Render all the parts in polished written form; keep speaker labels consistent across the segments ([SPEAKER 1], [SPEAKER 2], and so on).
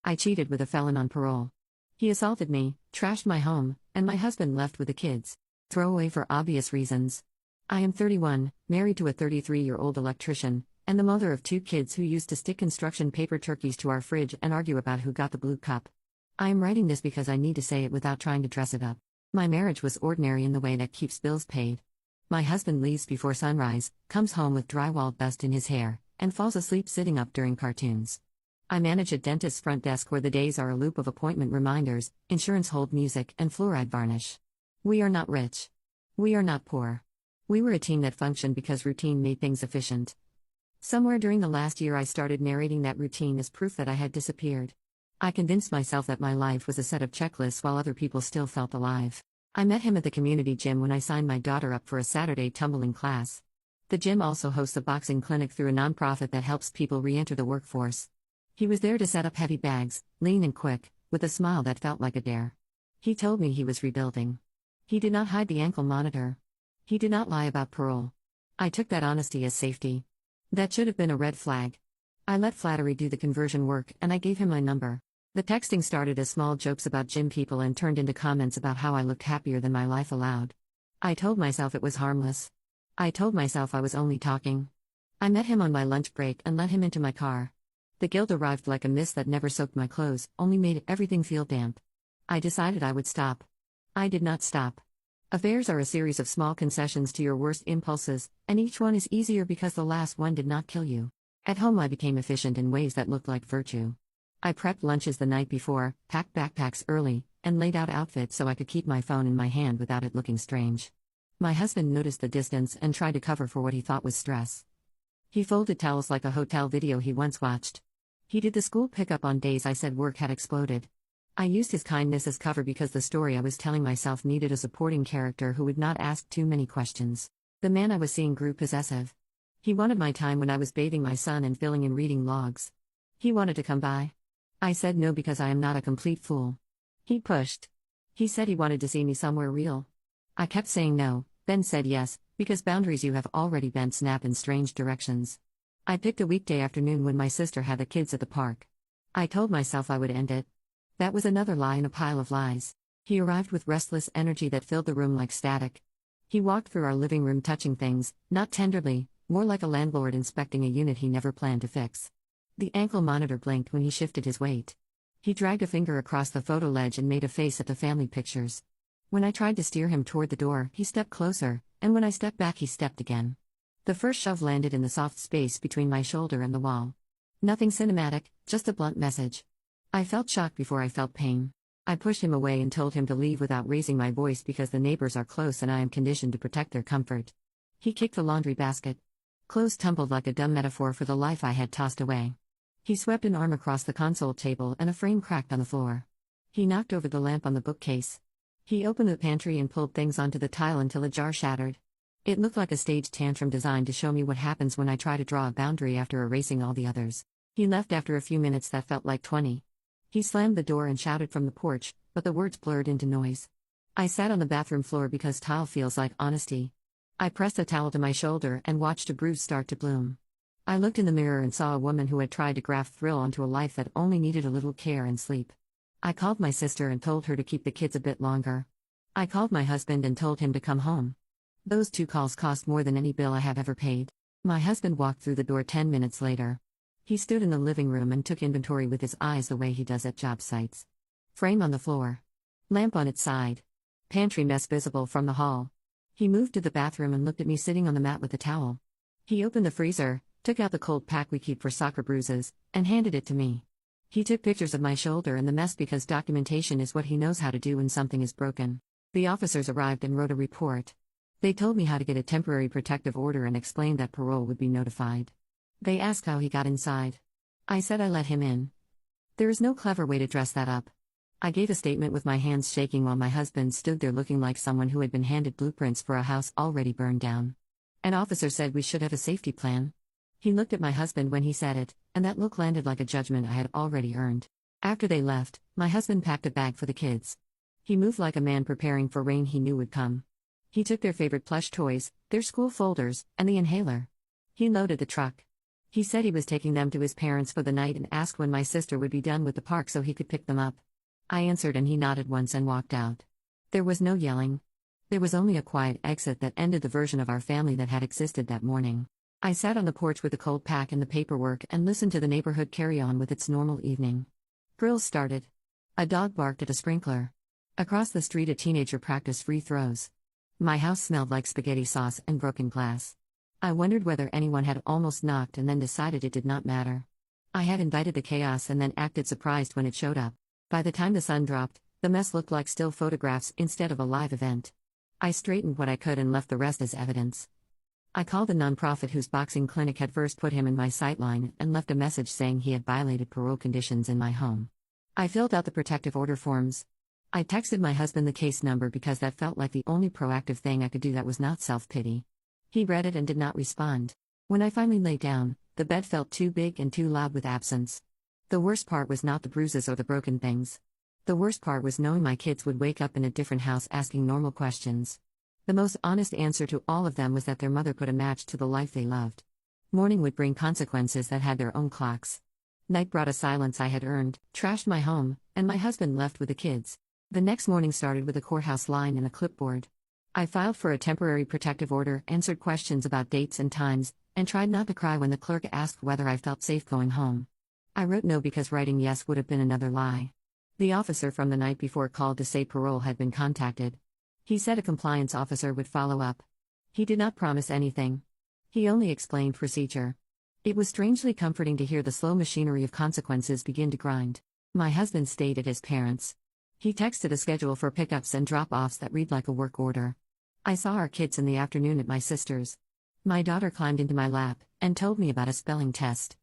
[SPEAKER 1] I cheated with a felon on parole. He assaulted me, trashed my home, and my husband left with the kids. Throwaway for obvious reasons. I am 31, married to a 33-year-old electrician, and the mother of 2 kids who used to stick construction paper turkeys to our fridge and argue about who got the blue cup. I am writing this because I need to say it without trying to dress it up. My marriage was ordinary in the way that keeps bills paid. My husband leaves before sunrise, comes home with drywall dust in his hair, and falls asleep sitting up during cartoons. I manage a dentist's front desk where the days are a loop of appointment reminders, insurance hold music, and fluoride varnish. We are not rich. We are not poor. We were a team that functioned because routine made things efficient. Somewhere during the last year I started narrating that routine as proof that I had disappeared. I convinced myself that my life was a set of checklists while other people still felt alive. I met him at the community gym when I signed my daughter up for a Saturday tumbling class. The gym also hosts a boxing clinic through a nonprofit that helps people re-enter the workforce. He was there to set up heavy bags, lean and quick, with a smile that felt like a dare. He told me he was rebuilding. He did not hide the ankle monitor. He did not lie about parole. I took that honesty as safety. That should have been a red flag. I let flattery do the conversion work and I gave him my number. The texting started as small jokes about gym people and turned into comments about how I looked happier than my life allowed. I told myself it was harmless. I told myself I was only talking. I met him on my lunch break and let him into my car. The guilt arrived like a mist that never soaked my clothes, only made everything feel damp. I decided I would stop. I did not stop. Affairs are a series of small concessions to your worst impulses, and each one is easier because the last one did not kill you. At home I became efficient in ways that looked like virtue. I prepped lunches the night before, packed backpacks early, and laid out outfits so I could keep my phone in my hand without it looking strange. My husband noticed the distance and tried to cover for what he thought was stress. He folded towels like a hotel video he once watched. He did the school pickup on days I said work had exploded. I used his kindness as cover because the story I was telling myself needed a supporting character who would not ask too many questions. The man I was seeing grew possessive. He wanted my time when I was bathing my son and filling in reading logs. He wanted to come by. I said no because I am not a complete fool. He pushed. He said he wanted to see me somewhere real. I kept saying no, then said yes, because boundaries you have already bent snap in strange directions. I picked a weekday afternoon when my sister had the kids at the park. I told myself I would end it. That was another lie in a pile of lies. He arrived with restless energy that filled the room like static. He walked through our living room touching things, not tenderly, more like a landlord inspecting a unit he never planned to fix. The ankle monitor blinked when he shifted his weight. He dragged a finger across the photo ledge and made a face at the family pictures. When I tried to steer him toward the door, he stepped closer, and when I stepped back he stepped again. The first shove landed in the soft space between my shoulder and the wall. Nothing cinematic, just a blunt message. I felt shock before I felt pain. I pushed him away and told him to leave without raising my voice because the neighbors are close and I am conditioned to protect their comfort. He kicked the laundry basket. Clothes tumbled like a dumb metaphor for the life I had tossed away. He swept an arm across the console table and a frame cracked on the floor. He knocked over the lamp on the bookcase. He opened the pantry and pulled things onto the tile until a jar shattered. It looked like a staged tantrum designed to show me what happens when I try to draw a boundary after erasing all the others. He left after a few minutes that felt like 20. He slammed the door and shouted from the porch, but the words blurred into noise. I sat on the bathroom floor because tile feels like honesty. I pressed a towel to my shoulder and watched a bruise start to bloom. I looked in the mirror and saw a woman who had tried to graft thrill onto a life that only needed a little care and sleep. I called my sister and told her to keep the kids a bit longer. I called my husband and told him to come home. Those 2 calls cost more than any bill I have ever paid. My husband walked through the door 10 minutes later. He stood in the living room and took inventory with his eyes the way he does at job sites. Frame on the floor. Lamp on its side. Pantry mess visible from the hall. He moved to the bathroom and looked at me sitting on the mat with the towel. He opened the freezer, took out the cold pack we keep for soccer bruises, and handed it to me. He took pictures of my shoulder and the mess because documentation is what he knows how to do when something is broken. The officers arrived and wrote a report. They told me how to get a temporary protective order and explained that parole would be notified. They asked how he got inside. I said I let him in. There is no clever way to dress that up. I gave a statement with my hands shaking while my husband stood there looking like someone who had been handed blueprints for a house already burned down. An officer said we should have a safety plan. He looked at my husband when he said it, and that look landed like a judgment I had already earned. After they left, my husband packed a bag for the kids. He moved like a man preparing for rain he knew would come. He took their favorite plush toys, their school folders, and the inhaler. He loaded the truck. He said he was taking them to his parents for the night and asked when my sister would be done with the park so he could pick them up. I answered and he nodded once and walked out. There was no yelling. There was only a quiet exit that ended the version of our family that had existed that morning. I sat on the porch with the cold pack and the paperwork and listened to the neighborhood carry on with its normal evening. Drills started. A dog barked at a sprinkler. Across the street, a teenager practiced free throws. My house smelled like spaghetti sauce and broken glass. I wondered whether anyone had almost knocked and then decided it did not matter. I had invited the chaos and then acted surprised when it showed up. By the time the sun dropped, the mess looked like still photographs instead of a live event. I straightened what I could and left the rest as evidence. I called the nonprofit whose boxing clinic had first put him in my sightline and left a message saying he had violated parole conditions in my home. I filled out the protective order forms. I texted my husband the case number because that felt like the only proactive thing I could do that was not self-pity. He read it and did not respond. When I finally lay down, the bed felt too big and too loud with absence. The worst part was not the bruises or the broken things. The worst part was knowing my kids would wake up in a different house asking normal questions. The most honest answer to all of them was that their mother put a match to the life they loved. Morning would bring consequences that had their own clocks. Night brought a silence I had earned, trashed my home, and my husband left with the kids. The next morning started with a courthouse line and a clipboard. I filed for a temporary protective order, answered questions about dates and times, and tried not to cry when the clerk asked whether I felt safe going home. I wrote no because writing yes would have been another lie. The officer from the night before called to say parole had been contacted. He said a compliance officer would follow up. He did not promise anything. He only explained procedure. It was strangely comforting to hear the slow machinery of consequences begin to grind. My husband stayed at his parents'. He texted a schedule for pickups and drop-offs that read like a work order. I saw our kids in the afternoon at my sister's. My daughter climbed into my lap and told me about a spelling test.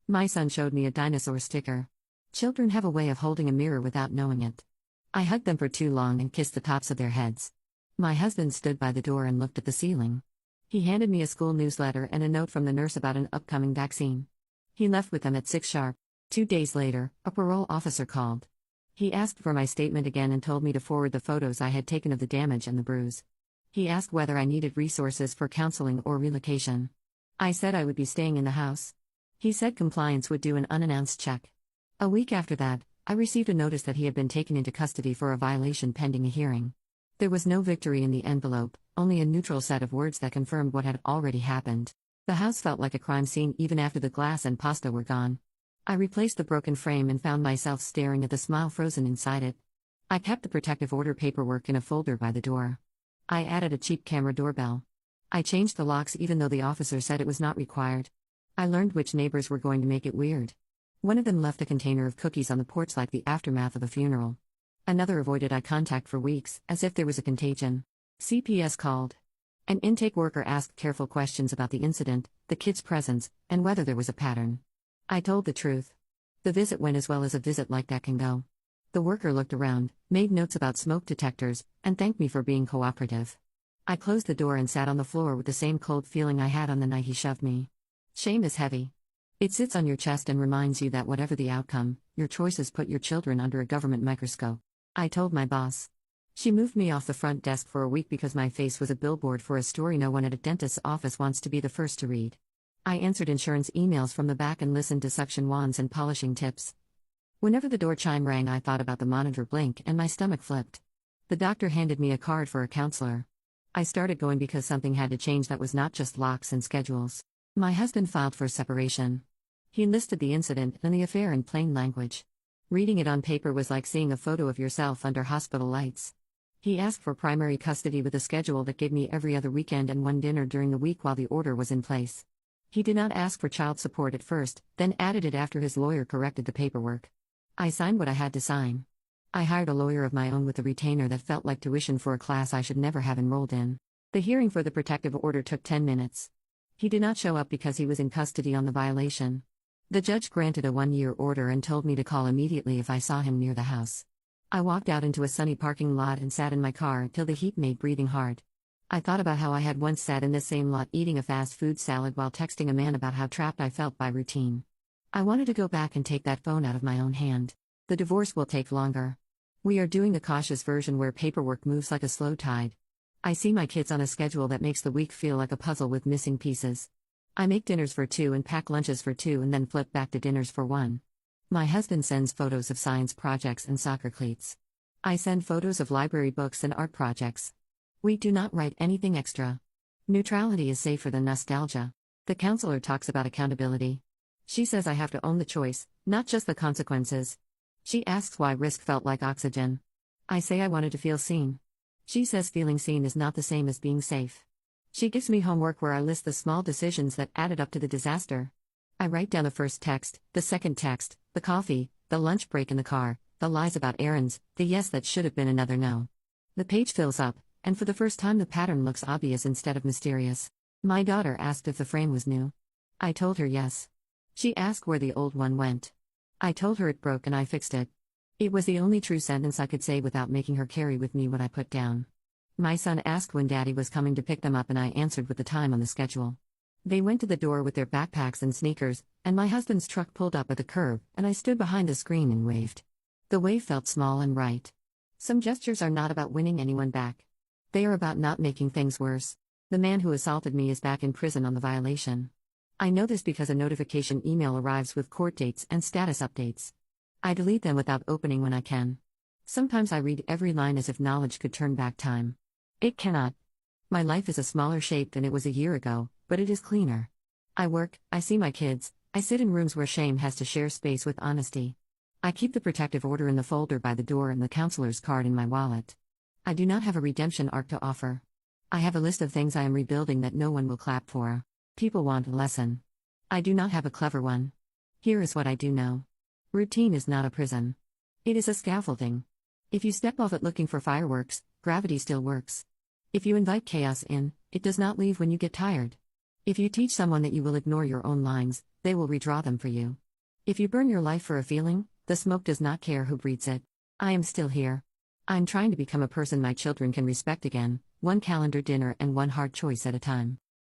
[SPEAKER 1] My son showed me a dinosaur sticker. Children have a way of holding a mirror without knowing it. I hugged them for too long and kissed the tops of their heads. My husband stood by the door and looked at the ceiling. He handed me a school newsletter and a note from the nurse about an upcoming vaccine. He left with them at 6 sharp. 2 days later, a parole officer called. He asked for my statement again and told me to forward the photos I had taken of the damage and the bruise. He asked whether I needed resources for counseling or relocation. I said I would be staying in the house. He said compliance would do an unannounced check. A week after that, I received a notice that he had been taken into custody for a violation pending a hearing. There was no victory in the envelope, only a neutral set of words that confirmed what had already happened. The house felt like a crime scene even after the glass and pasta were gone. I replaced the broken frame and found myself staring at the smile frozen inside it. I kept the protective order paperwork in a folder by the door. I added a cheap camera doorbell. I changed the locks even though the officer said it was not required. I learned which neighbors were going to make it weird. One of them left a container of cookies on the porch like the aftermath of a funeral. Another avoided eye contact for weeks, as if there was a contagion. CPS called. An intake worker asked careful questions about the incident, the kids' presence, and whether there was a pattern. I told the truth. The visit went as well as a visit like that can go. The worker looked around, made notes about smoke detectors, and thanked me for being cooperative. I closed the door and sat on the floor with the same cold feeling I had on the night he shoved me. Shame is heavy. It sits on your chest and reminds you that whatever the outcome, your choices put your children under a government microscope. I told my boss. She moved me off the front desk for a week because my face was a billboard for a story no one at a dentist's office wants to be the first to read. I answered insurance emails from the back and listened to suction wands and polishing tips. Whenever the door chime rang, I thought about the monitor blink and my stomach flipped. The doctor handed me a card for a counselor. I started going because something had to change that was not just locks and schedules. My husband filed for separation. He listed the incident and the affair in plain language. Reading it on paper was like seeing a photo of yourself under hospital lights. He asked for primary custody with a schedule that gave me every other weekend and one dinner during the week while the order was in place. He did not ask for child support at first, then added it after his lawyer corrected the paperwork. I signed what I had to sign. I hired a lawyer of my own with a retainer that felt like tuition for a class I should never have enrolled in. The hearing for the protective order took 10 minutes. He did not show up because he was in custody on the violation. The judge granted a 1-year order and told me to call immediately if I saw him near the house. I walked out into a sunny parking lot and sat in my car till the heat made breathing hard. I thought about how I had once sat in this same lot eating a fast food salad while texting a man about how trapped I felt by routine. I wanted to go back and take that phone out of my own hand. The divorce will take longer. We are doing the cautious version where paperwork moves like a slow tide. I see my kids on a schedule that makes the week feel like a puzzle with missing pieces. I make dinners for two and pack lunches for two and then flip back to dinners for one. My husband sends photos of science projects and soccer cleats. I send photos of library books and art projects. We do not write anything extra. Neutrality is safer than nostalgia. The counselor talks about accountability. She says I have to own the choice, not just the consequences. She asks why risk felt like oxygen. I say I wanted to feel seen. She says feeling seen is not the same as being safe. She gives me homework where I list the small decisions that added up to the disaster. I write down the first text, the second text, the coffee, the lunch break in the car, the lies about errands, the yes that should have been another no. The page fills up, and for the first time the pattern looks obvious instead of mysterious. My daughter asked if the frame was new. I told her yes. She asked where the old one went. I told her it broke and I fixed it. It was the only true sentence I could say without making her carry with me what I put down. My son asked when Daddy was coming to pick them up and I answered with the time on the schedule. They went to the door with their backpacks and sneakers, and my husband's truck pulled up at the curb and I stood behind the screen and waved. The wave felt small and right. Some gestures are not about winning anyone back. They are about not making things worse. The man who assaulted me is back in prison on the violation. I know this because a notification email arrives with court dates and status updates. I delete them without opening when I can. Sometimes I read every line as if knowledge could turn back time. It cannot. My life is a smaller shape than it was a year ago, but it is cleaner. I work, I see my kids, I sit in rooms where shame has to share space with honesty. I keep the protective order in the folder by the door and the counselor's card in my wallet. I do not have a redemption arc to offer. I have a list of things I am rebuilding that no one will clap for. People want a lesson. I do not have a clever one. Here is what I do know. Routine is not a prison. It is a scaffolding. If you step off it looking for fireworks, gravity still works. If you invite chaos in, it does not leave when you get tired. If you teach someone that you will ignore your own lines, they will redraw them for you. If you burn your life for a feeling, the smoke does not care who breathes it. I am still here. I'm trying to become a person my children can respect again, one calendar dinner and one hard choice at a time.